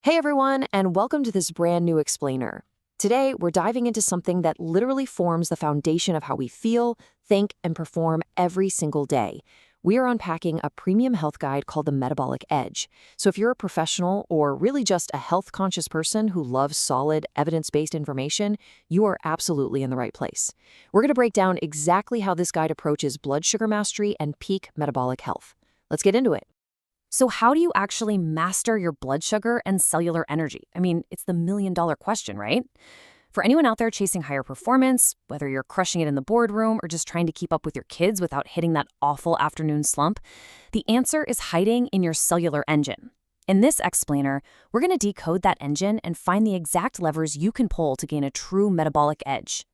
Hey everyone, and welcome to this brand new explainer. Today, we're diving into something that literally forms the foundation of how we feel, think, and perform every single day. We are unpacking a premium health guide called the Metabolic Edge. So if you're a professional or really just a health-conscious person who loves solid, evidence-based information, you are absolutely in the right place. We're going to break down exactly how this guide approaches blood sugar mastery and peak metabolic health. Let's get into it. So how do you actually master your blood sugar and cellular energy? I mean, it's the million-dollar question, right? For anyone out there chasing higher performance, whether you're crushing it in the boardroom or just trying to keep up with your kids without hitting that awful afternoon slump, the answer is hiding in your cellular engine. In this explainer, we're going to decode that engine and find the exact levers you can pull to gain a true metabolic edge.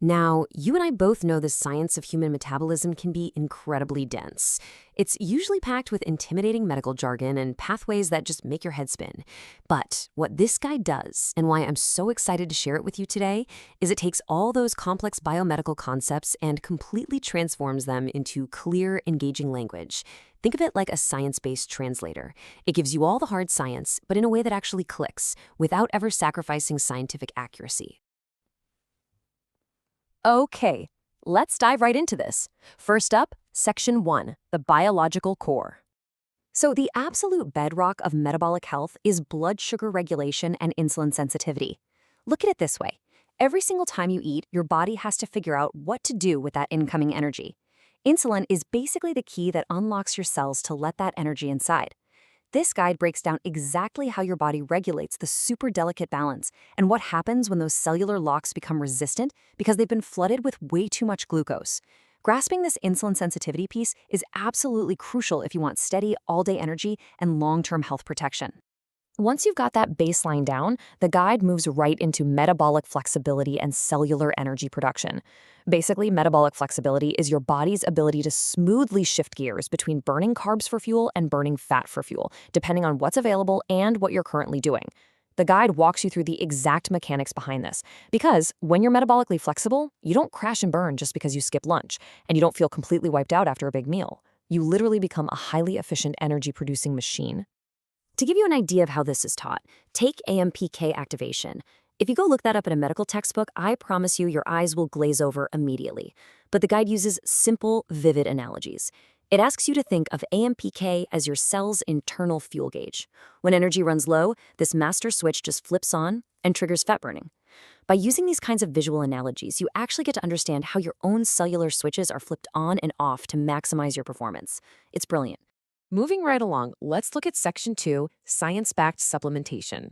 Now, you and I both know the science of human metabolism can be incredibly dense. It's usually packed with intimidating medical jargon and pathways that just make your head spin. But what this guide does, and why I'm so excited to share it with you today, is it takes all those complex biomedical concepts and completely transforms them into clear, engaging language. Think of it like a science-based translator. It gives you all the hard science, but in a way that actually clicks, without ever sacrificing scientific accuracy. Okay, let's dive right into this. First up, Section 1, the biological core. So the absolute bedrock of metabolic health is blood sugar regulation and insulin sensitivity. Look at it this way. Every single time you eat, your body has to figure out what to do with that incoming energy. Insulin is basically the key that unlocks your cells to let that energy inside. This guide breaks down exactly how your body regulates the super delicate balance and what happens when those cellular locks become resistant because they've been flooded with way too much glucose. Grasping this insulin sensitivity piece is absolutely crucial if you want steady, all-day energy and long-term health protection. Once you've got that baseline down, the guide moves right into metabolic flexibility and cellular energy production. Basically, metabolic flexibility is your body's ability to smoothly shift gears between burning carbs for fuel and burning fat for fuel, depending on what's available and what you're currently doing. The guide walks you through the exact mechanics behind this, because when you're metabolically flexible, you don't crash and burn just because you skip lunch, and you don't feel completely wiped out after a big meal. You literally become a highly efficient energy-producing machine. To give you an idea of how this is taught, take AMPK activation. If you go look that up in a medical textbook, I promise you your eyes will glaze over immediately. But the guide uses simple, vivid analogies. It asks you to think of AMPK as your cell's internal fuel gauge. When energy runs low, this master switch just flips on and triggers fat burning. By using these kinds of visual analogies, you actually get to understand how your own cellular switches are flipped on and off to maximize your performance. It's brilliant. Moving right along, let's look at Section 2, Science-Backed Supplementation.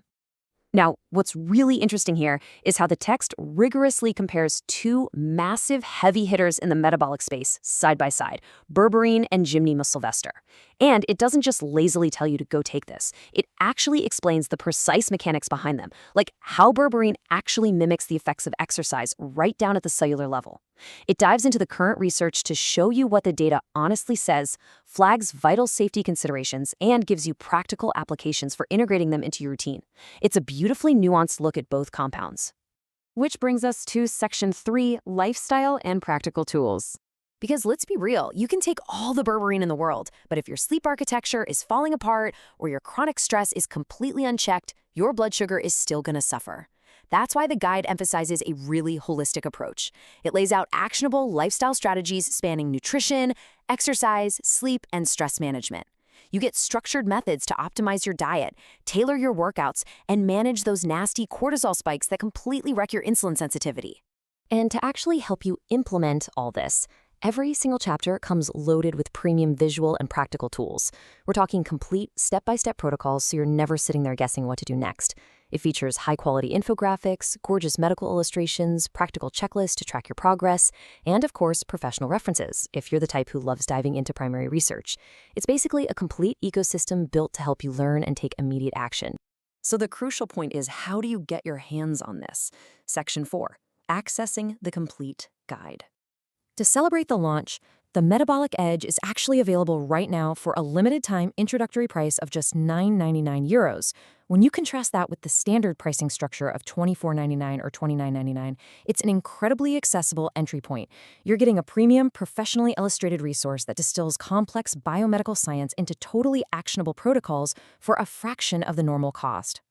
Now, what's really interesting here is how the text rigorously compares two massive heavy hitters in the metabolic space side by side, Berberine and Gymnema Sylvestre. And it doesn't just lazily tell you to go take this. It actually explains the precise mechanics behind them, like how Berberine actually mimics the effects of exercise right down at the cellular level. It dives into the current research to show you what the data honestly says, flags vital safety considerations, and gives you practical applications for integrating them into your routine. It's a beautifully nuanced look at both compounds. Which brings us to Section 3, Lifestyle and Practical Tools. Because let's be real, you can take all the berberine in the world, but if your sleep architecture is falling apart or your chronic stress is completely unchecked, your blood sugar is still going to suffer. That's why the guide emphasizes a really holistic approach. It lays out actionable lifestyle strategies spanning nutrition, exercise, sleep, and stress management. You get structured methods to optimize your diet, tailor your workouts, and manage those nasty cortisol spikes that completely wreck your insulin sensitivity. And to actually help you implement all this, every single chapter comes loaded with premium visual and practical tools. We're talking complete step-by-step protocols so you're never sitting there guessing what to do next. It features high-quality infographics, gorgeous medical illustrations, practical checklists to track your progress, and of course, professional references, if you're the type who loves diving into primary research. It's basically a complete ecosystem built to help you learn and take immediate action. So the crucial point is, how do you get your hands on this? Section 4, Accessing the Complete Guide. To celebrate the launch, the Metabolic Edge is actually available right now for a limited-time introductory price of just €9.99. When you contrast that with the standard pricing structure of $24.99 or $29.99, it's an incredibly accessible entry point. You're getting a premium, professionally illustrated resource that distills complex biomedical science into totally actionable protocols for a fraction of the normal cost.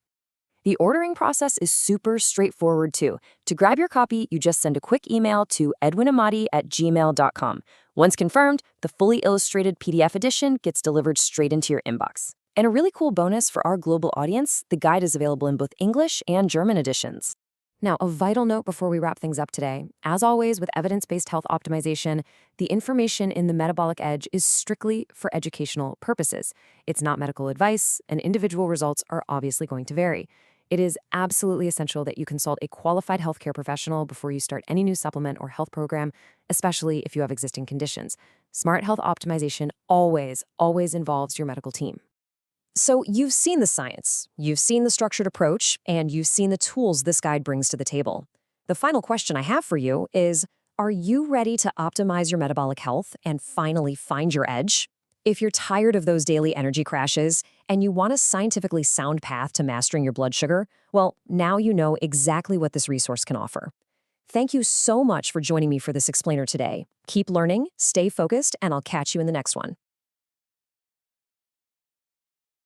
The ordering process is super straightforward too. To grab your copy, you just send a quick email to edwinamati@gmail.com. Once confirmed, the fully illustrated PDF edition gets delivered straight into your inbox. And a really cool bonus for our global audience, the guide is available in both English and German editions. Now, a vital note before we wrap things up today. As always, with evidence-based health optimization, the information in the Metabolic Edge is strictly for educational purposes. It's not medical advice, and individual results are obviously going to vary. It is absolutely essential that you consult a qualified healthcare professional before you start any new supplement or health program, especially if you have existing conditions. Smart health optimization always involves your medical team. So you've seen the science, you've seen the structured approach, and you've seen the tools this guide brings to the table. The final question I have for you is, are you ready to optimize your metabolic health and finally find your edge? If you're tired of those daily energy crashes and you want a scientifically sound path to mastering your blood sugar, well, now you know exactly what this resource can offer. Thank you so much for joining me for this explainer today. Keep learning, stay focused, and I'll catch you in the next one.